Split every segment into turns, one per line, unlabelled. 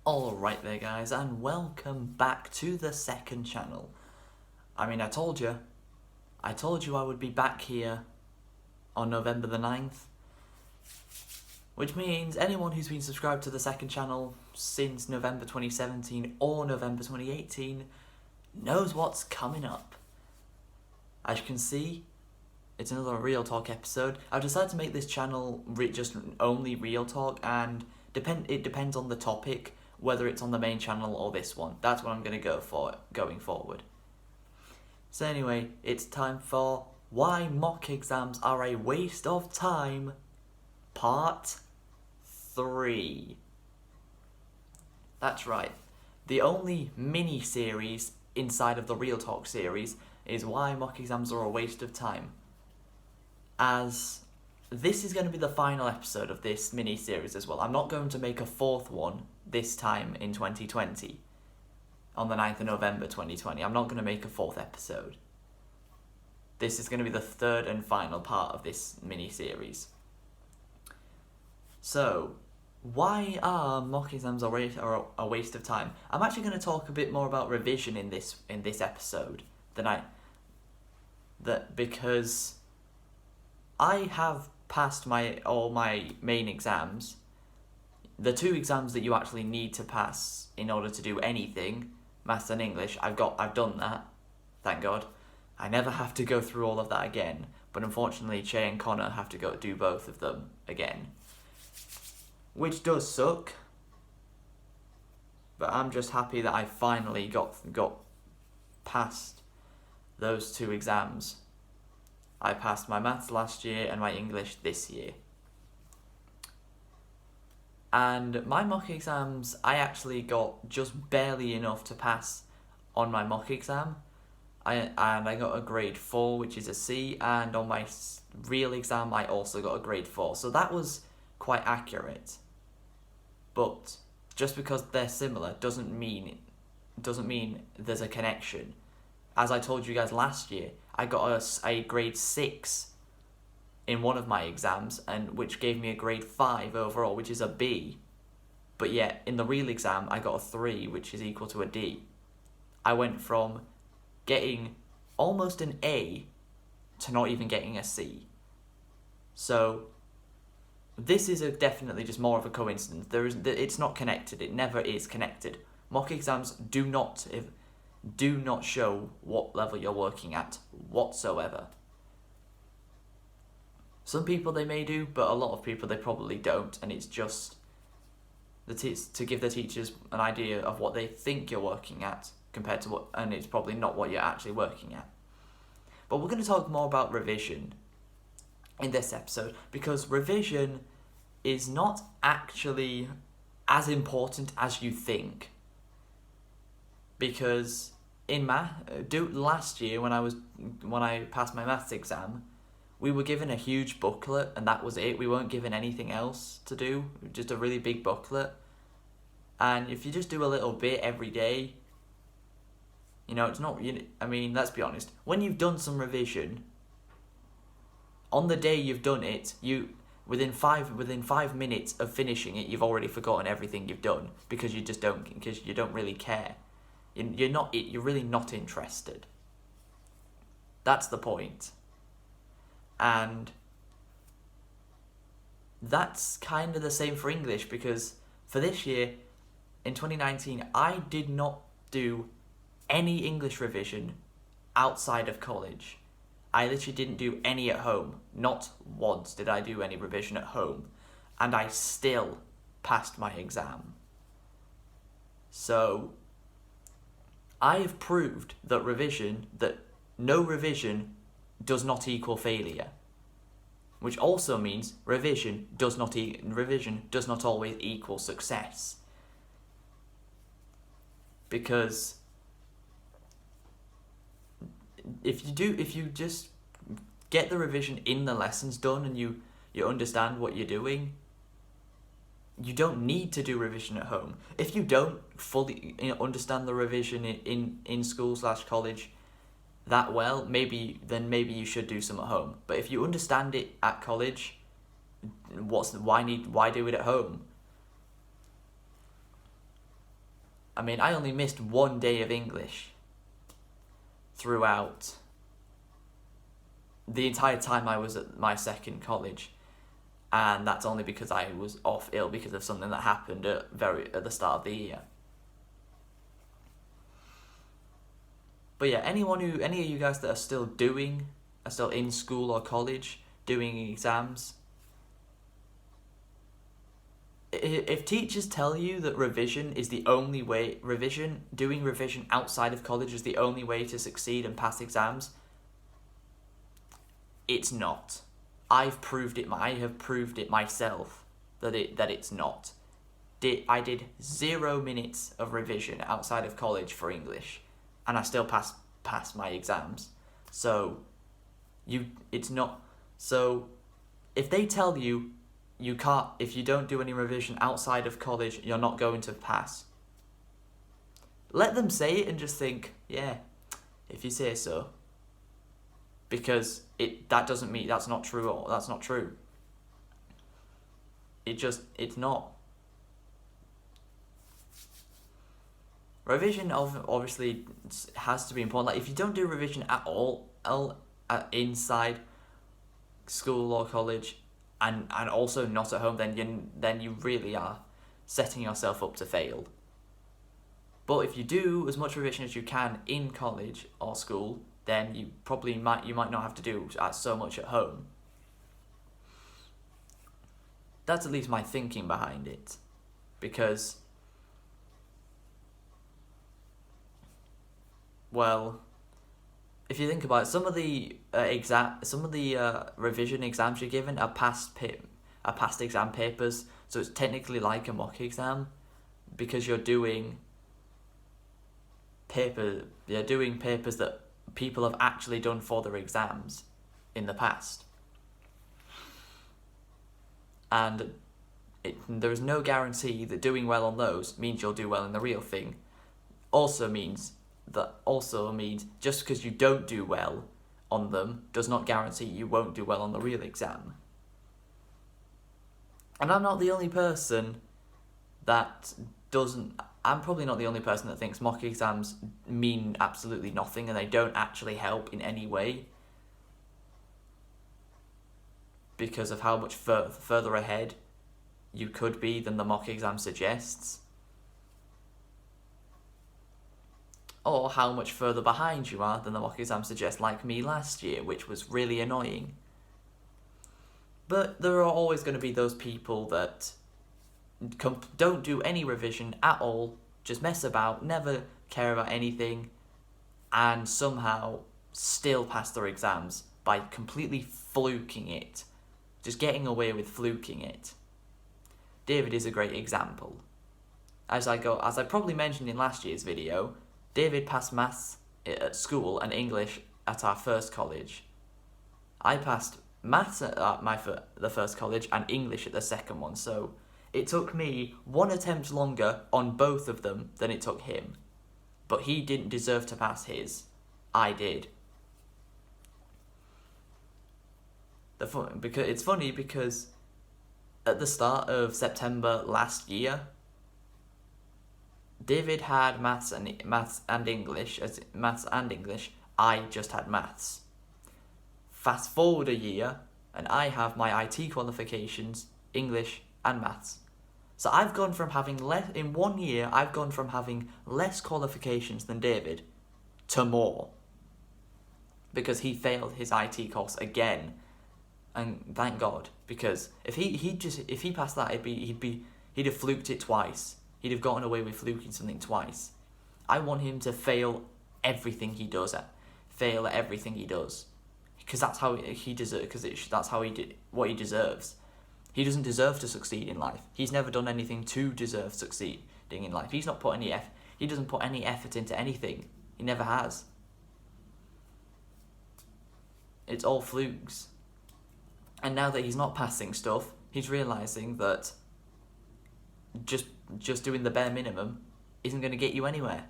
Alright there guys, and welcome back to the second channel. I told you I would be back here on November the 9th. Which means anyone who's been subscribed to the second channel since November 2017 or November 2018 knows what's coming up. As you can see, it's another Real Talk episode. I've decided to make this channel just only Real Talk, and it depends on the topic, whether it's on the main channel or this one. That's what I'm going to go for going forward. So anyway, it's time for Why Mock Exams Are a Waste of Time, Part 3. That's right. The only mini-series inside of the Real Talk series is Why Mock Exams Are a Waste of Time. As this is going to be the final episode of this mini-series as well. I'm not going to make a fourth one this time in 2020, on the 9th of November 2020. I'm not going to make a fourth episode. This is going to be the third and final part of this mini-series. So, why are mock exams a waste of time? I'm actually going to talk a bit more about revision in this episode because I have passed all my main exams. The two exams that you actually need to pass in order to do anything, Maths and English, I've done that, thank God. I never have to go through all of that again, but unfortunately Che and Connor have to go do both of them again, which does suck. But I'm just happy that I finally got past those two exams. I passed my Maths last year and my English this year. And my mock exams, I actually got just barely enough to pass on my mock exam. I got a grade 4, which is a C, and on my real exam I also got a grade 4. So that was quite accurate. But just because they're similar doesn't mean there's a connection. As I told you guys last year, I got a grade 6 in one of my exams, and which gave me a grade 5 overall, which is a B. But yet, in the real exam, I got a 3, which is equal to a D. I went from getting almost an A to not even getting a C. So, this is definitely just more of a coincidence. It's not connected. It never is connected. Mock exams do not show what level you're working at whatsoever. Some people they may do, but a lot of people they probably don't, and it's just to give the teachers an idea of what they think you're working at compared to and it's probably not what you're actually working at. But we're going to talk more about revision in this episode, because revision is not actually as important as you think. Because in last year when I passed my maths exam, we were given a huge booklet and that was it. We weren't given anything else to do, just a really big booklet. And if you just do a little bit every day, it's not. Let's be honest. When you've done some revision, on the day you've done it, within 5 minutes of finishing it, you've already forgotten everything you've done because you don't really care. You're really not interested. That's the point. And that's kind of the same for English, because for this year, in 2019, I did not do any English revision outside of college. I literally didn't do any at home. Not once did I do any revision at home. And I still passed my exam. So, I have proved that no revision does not equal failure, which also means revision does not always equal success. Because if you just get the revision in the lessons done and you understand what you're doing, you don't need to do revision at home. If you don't fully understand the revision in school/college that well, maybe you should do some at home. But if you understand it at college, why do it at home? I mean, I only missed one day of English throughout the entire time I was at my second college, and that's only because I was off ill because of something that happened at the start of the year. But yeah, any of you guys that are still in school or college doing exams, if teachers tell you that doing revision outside of college is the only way to succeed and pass exams, it's not. I have proved it myself that it's not. I did 0 minutes of revision outside of college for English, and I still passed my exams. So it's not. So if they tell you can't, if you don't do any revision outside of college, you're not going to pass, let them say it and just think, yeah, if you say so. Because that doesn't mean that's not true, or that's not true. It's not. Revision obviously has to be important. Like, if you don't do revision at all inside school or college, and also not at home, then you really are setting yourself up to fail. But if you do as much revision as you can in college or school, then you might not have to do so much at home. That's at least my thinking behind it, because, well, if you think about it, some of the revision exams you're given are past exam papers, so it's technically like a mock exam, because you're doing papers that people have actually done for their exams in the past. And there is no guarantee that doing well on those means you'll do well in the real thing. Also means just because you don't do well on them does not guarantee you won't do well on the real exam. And I'm probably not the only person that thinks mock exams mean absolutely nothing and they don't actually help in any way because of how much further ahead you could be than the mock exam suggests, or how much further behind you are than the mock exam suggests, like me last year, which was really annoying. But there are always going to be those people that don't do any revision at all, just mess about, never care about anything, and somehow still pass their exams by completely fluking it, just getting away with fluking it. David is a great example. As I probably mentioned in last year's video, David passed maths at school and English at our first college. I passed maths at the first college and English at the second one, so it took me 1 attempt longer on both of them than it took him. But he didn't deserve to pass his. I did. It's funny because at the start of September last year, David had maths and English. I just had maths. Fast forward a year, and I have my IT qualifications, English and maths. So I've gone from having in 1 year, I've gone from having less qualifications than David to more. Because he failed his IT course again. And thank God, because if he passed that, he'd have fluked it twice. He'd have gotten away with fluking something twice. I want him to fail everything he does because that's how he deserves. Because that's how he did what he deserves. He doesn't deserve to succeed in life. He's never done anything to deserve succeeding in life. He doesn't put any effort into anything. He never has. It's all flukes. And now that he's not passing stuff, he's realising that just doing the bare minimum isn't going to get you anywhere.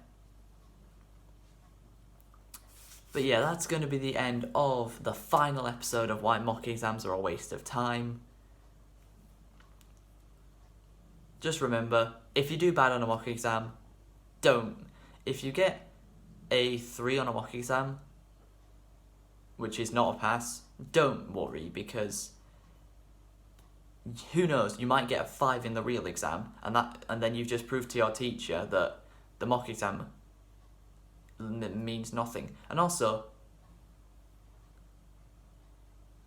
But yeah, that's going to be the end of the final episode of why mock exams are a waste of time. Just remember, if you do bad on a mock exam, don't. If you get a 3 on a mock exam, which is not a pass, don't worry, because who knows, you might get a 5 in the real exam, and then you've just proved to your teacher that the mock exam means nothing. And also,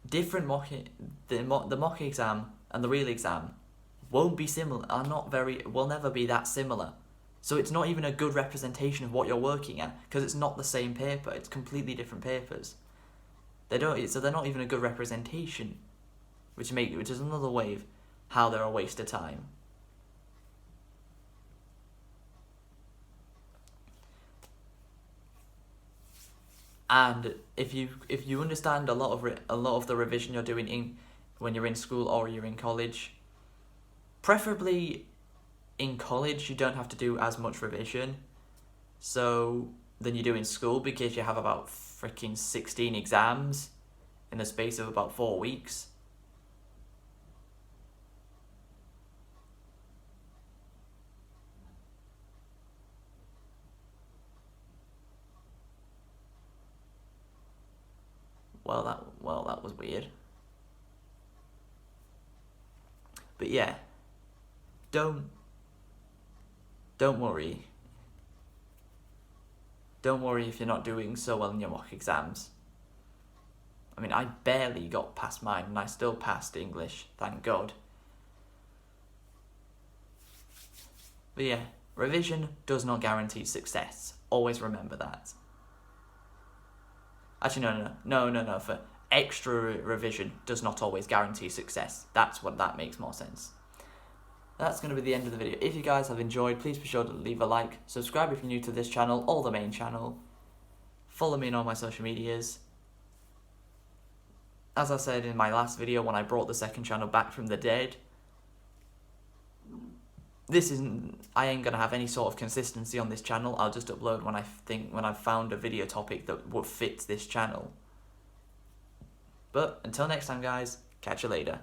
the mock exam and the real exam won't be similar, will never be that similar. So it's not even a good representation of what you're working at, because it's not the same paper, it's completely different papers. They're not even a good representation, which is another way of how they're a waste of time. And if you understand a lot of the revision you're doing when you're in school or you're in college, preferably in college you don't have to do as much revision than you do in school, because you have about freaking 16 exams in the space of about 4 weeks. Well, that was weird. But yeah, don't worry. Don't worry if you're not doing so well in your mock exams. I mean, I barely got past mine, and I still passed English, thank God. But yeah, revision does not guarantee success. Always remember that. Actually, no. For extra revision does not always guarantee success. That makes more sense. That's going to be the end of the video. If you guys have enjoyed, please be sure to leave a like, subscribe if you're new to this channel or the main channel, follow me on all my social medias. As I said in my last video when I brought the second channel back from the dead, I ain't going to have any sort of consistency on this channel. I'll just upload when I've found a video topic that would fit this channel. But until next time guys, catch you later.